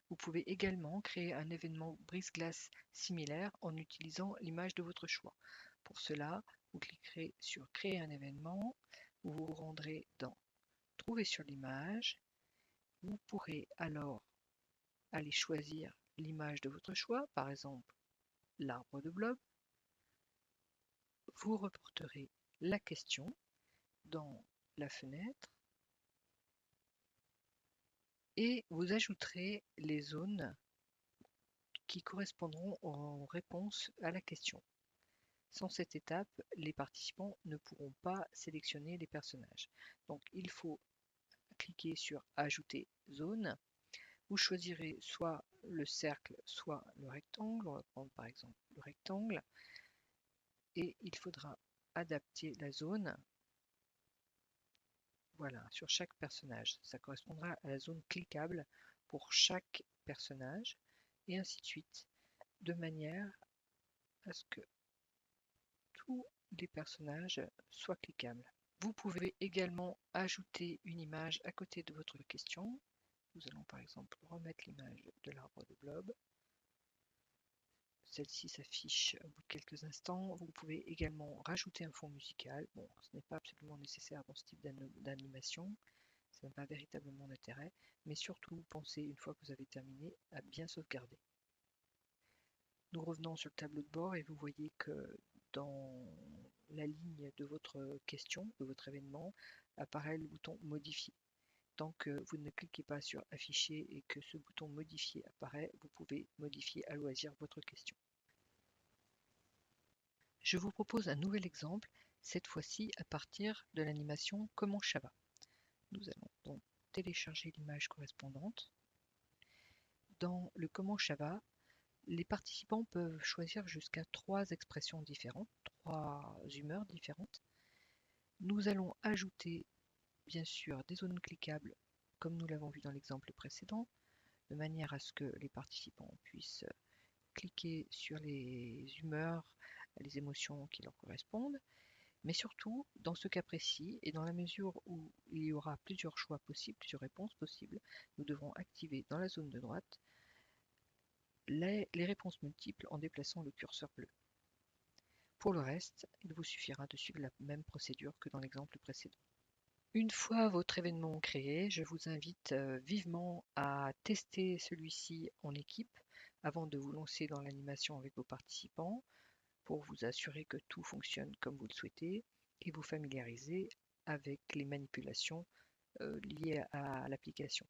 Vous pouvez également créer un événement brise-glace similaire en utilisant l'image de votre choix. Pour cela, vous cliquerez sur Créer un événement, vous vous rendrez dans Trouver sur l'image. Vous pourrez alors aller choisir l'image de votre choix, par exemple l'arbre de blob. Vous reporterez la question dans la fenêtre et vous ajouterez les zones qui correspondront aux réponses à la question. Sans cette étape, les participants ne pourront pas sélectionner les personnages. Donc il faut cliquer sur Ajouter zone. Vous choisirez soit le cercle, soit le rectangle. On va prendre par exemple le rectangle. Et il faudra adapter la zone. Voilà, sur chaque personnage. Ça correspondra à la zone cliquable pour chaque personnage. Et ainsi de suite. De manière à ce que tous les personnages soient cliquables. Vous pouvez également ajouter une image à côté de votre question. Nous allons par exemple remettre l'image de l'arbre de blob. Celle-ci s'affiche au bout de quelques instants. Vous pouvez également rajouter un fond musical. Bon, ce n'est pas absolument nécessaire dans ce type d'animation. Ça n'a pas véritablement d'intérêt. Mais surtout, pensez, une fois que vous avez terminé, à bien sauvegarder. Nous revenons sur le tableau de bord et vous voyez que dans la ligne de votre question, de votre événement, apparaît le bouton Modifier. Tant que vous ne cliquez pas sur Afficher et que ce bouton Modifier apparaît, vous pouvez modifier à loisir votre question. Je vous propose un nouvel exemple, cette fois-ci à partir de l'animation Comanche va. Nous allons donc télécharger l'image correspondante. Dans le Comanche va, les participants peuvent choisir jusqu'à 3 expressions différentes, 3 humeurs différentes. Nous allons ajouter bien sûr des zones cliquables comme nous l'avons vu dans l'exemple précédent, de manière à ce que les participants puissent cliquer sur les humeurs, les émotions qui leur correspondent. Mais surtout, dans ce cas précis, et dans la mesure où il y aura plusieurs choix possibles, plusieurs réponses possibles, nous devrons activer dans la zone de droite les réponses multiples en déplaçant le curseur bleu. Pour le reste, il vous suffira de suivre la même procédure que dans l'exemple précédent. Une fois votre événement créé, je vous invite vivement à tester celui-ci en équipe avant de vous lancer dans l'animation avec vos participants pour vous assurer que tout fonctionne comme vous le souhaitez et vous familiariser avec les manipulations liées à l'application.